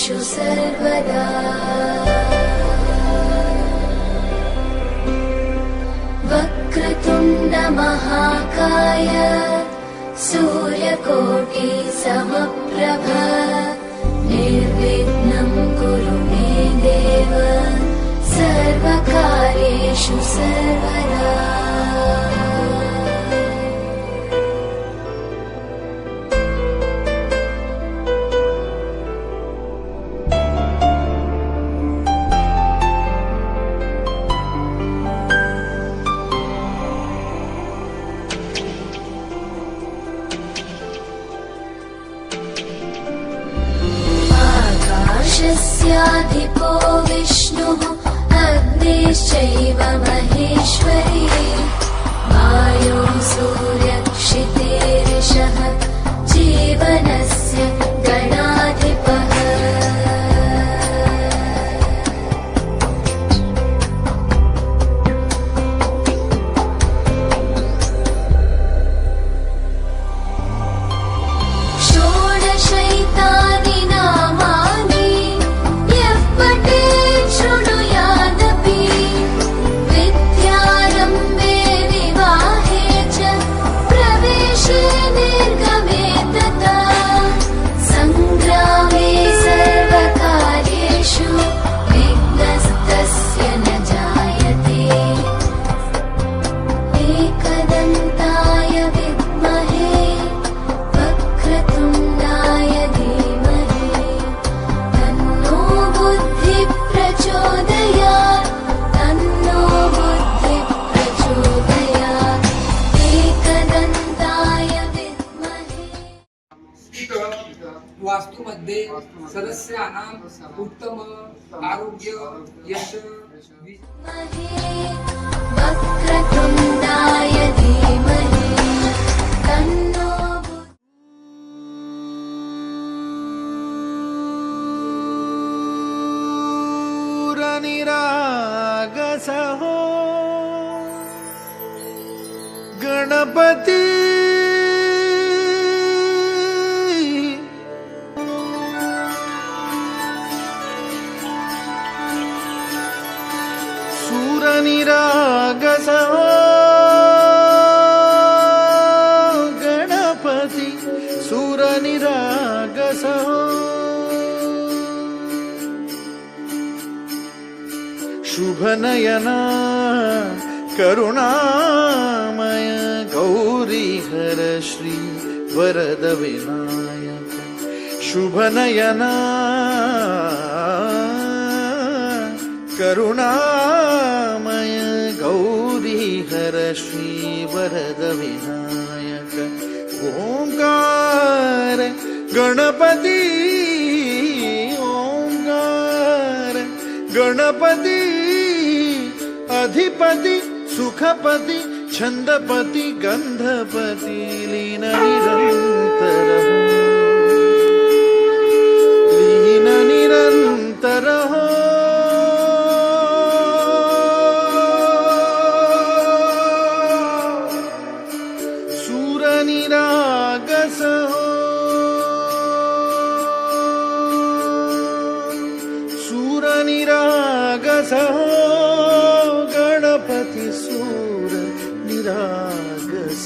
कार्येषु सर्वदा वक्रतुण्ड महाकाय सूर्यकोटि समप्रभ निर्विघ्नं कुरु मे देव सर्वकार्येषु सर्वदा। आकाशस्याधिपो विष्णुः अग्निश्चैव महेश्वरी वायो सूर्यक्षितेरिषः जीवनस्य गणाधिपः। षोडशैतानि नामानि यः पठेत् शृणुयादपि विद्यारम्भे विवाहे च प्रवेशे निर्गमे तथा सङ्ग्रामे सर्वकार्येषु विघ्नस्तस्य न जायते एकदन्ताय विद्महे वक्रतुण्डाय धीमहि तन्नो बुद्धिः प्रचोदयात् तन्नो बुद्धिः प्रचोदयात् एकदन्ताय विद्महे। वास्तूमध्ये सदस्यानां उत्तम आरोग्य यश वक्रतुण्डाय धीमहि तन्नो निरागसहो गणपति सूरनिरागसहो गणपति सूरनिरागसहो शुभनयना करुणामय गौरीहर श्री वरद विनायक शुभनयना करुणामय गौरीहर श्री वरद विनायक ओंकार गणपती ओंकार गणपती अधिपति सुखपति छंदपति गंधपति लीन निरंतर लीन निरंतर सूर निरागस सूर निरागस गणपति सूर निरागस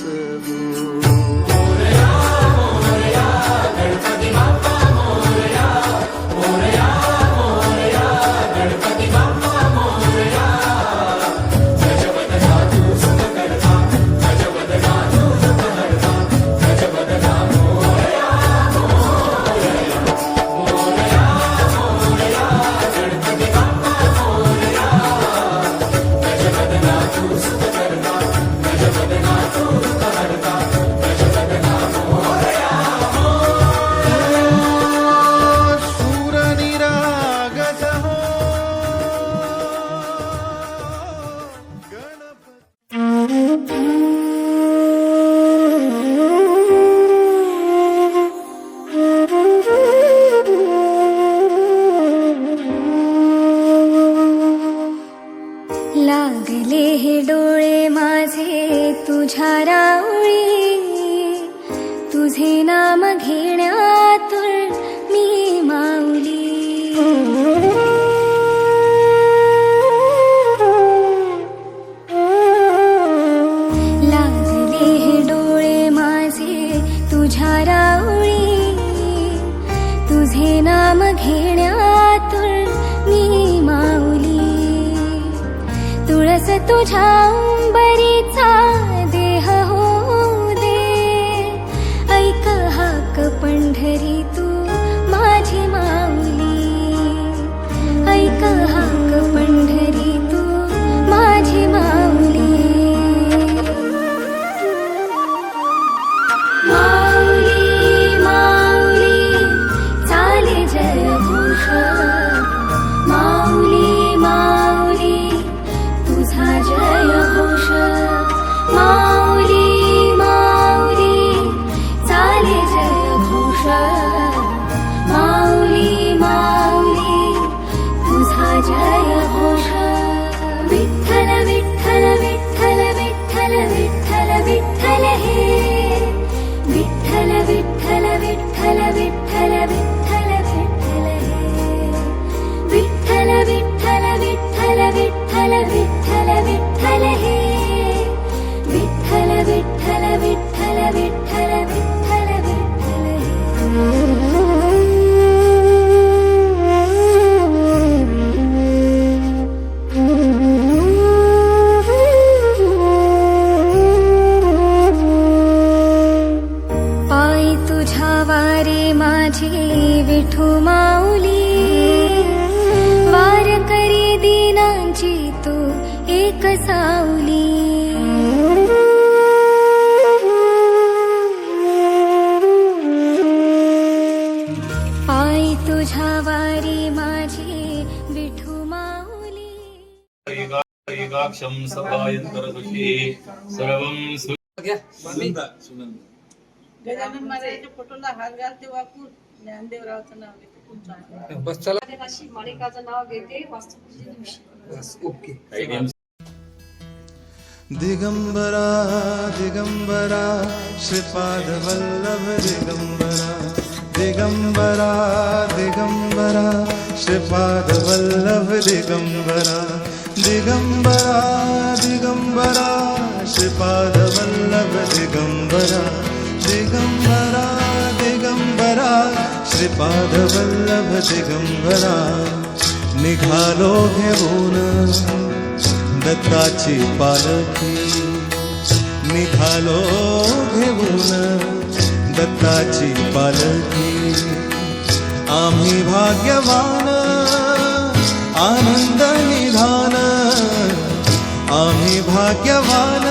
नाम घेण्यातून मी माऊली, तुळस तुझ्या अंबरीचा देह होऊ दे. ऐक हाक पंढरी तू माझी माऊली, ऐक हाक पंढरी तू माझी माऊली. माऊली माऊली चाले जयघोष, माऊली माऊली तुझा जयघोष. माऊली माऊली चाले जयघोष, माऊली माऊली तुझा जयघोष. विठ्ठल विठ्ठल विठ्ठल विठ्ठल विठ्ठल विठ्ठल हे, विठ्ठल विठ्ठल विठ्ठल विठ्ठल विठ्ठल विठ्ठल हे, विठ्ठल विठ्ठल विठ्ठल विठ्ठल विठ्ठल विठ्ठल हे, विठ्ठल विठ्ठल विठ्ठल विठ्ठल विठ्ठल विठ्ठल पायी तुझ्या वारे माझे विठू माऊली, वार करी दिनांची तू एक सावली. पायी तुझ्या वारे माझे विठू माऊली. एकाक्षं सभायन्तरसुखी सर्वं घ्या मम्मी. गजानन महाराजांच्या फोटोला हार घालते वाकून ज्ञानदेवरावचं नाव घेते. तुमचं आहे. बस चला. महादेवाशी माणिकाचं नाव घेते वास्तुपूजे दिवशी. बस ओके. दिगंबरा दिगंबरा श्रीपाद वल्लभ दिगंबरा, दिगंबरा दिगंबरा श्रीपाद वल्लभ दिगंबरा, दिगंबरा दिगंबरा श्रीपाद वल्लभ दिगंबरा, दिगंबरा दिगंबरा श्रीपाद वल्लभ दिगंबरा. निघालो घेऊन दत्ताची पालखी, निघालो घेऊन दत्ताची पालखी. आम्ही भाग्यवान आनंद निधान, आम्ही भाग्यवान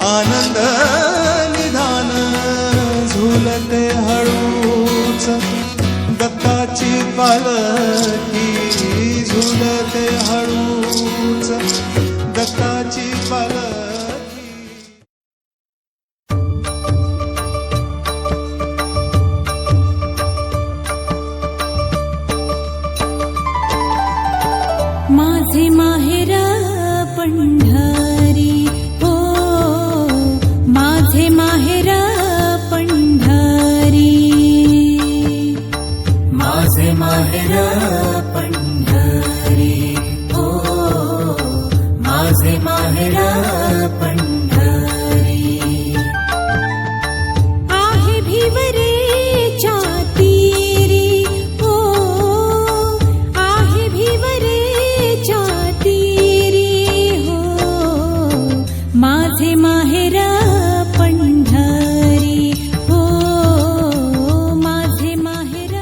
आनंद निधान. झुलते हळूच दत्ताची पालखी, झुलते हळूच दत्ताची पालखी. माझे माहेर पंढरी हो, माझे माहेर पंढरी, माझे माहेर पंढरी हो, माझे माहेर पंढरी. आहे भिवरेच्या तीरी हो, आहे भिवरेच्या तीरी हो, माझे माहेर पंढरी हो, माझे माहेर.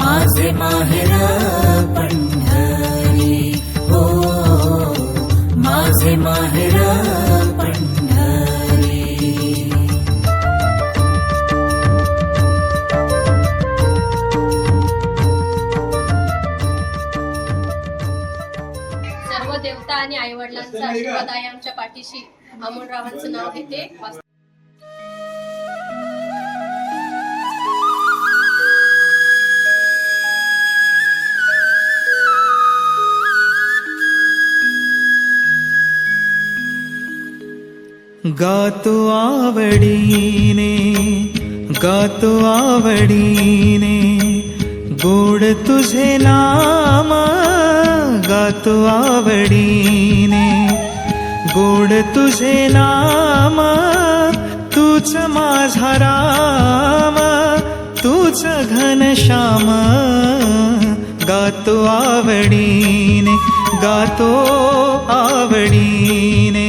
माझे माहेर पंढरी हो, माझे माहेर पंढरी. सर्व देवता आणि आईवडिलांचा आशीर्वाद आहे आमच्या पाठीशी. अमोलरावांचं नाव घेते. गातो आवडीने गातो आवडीने गोड तुझे नाम गातो आवडीने गोड तुझे नाम तूच माझा राम तूच घनश्याम गातो आवडीने गातो आवडीने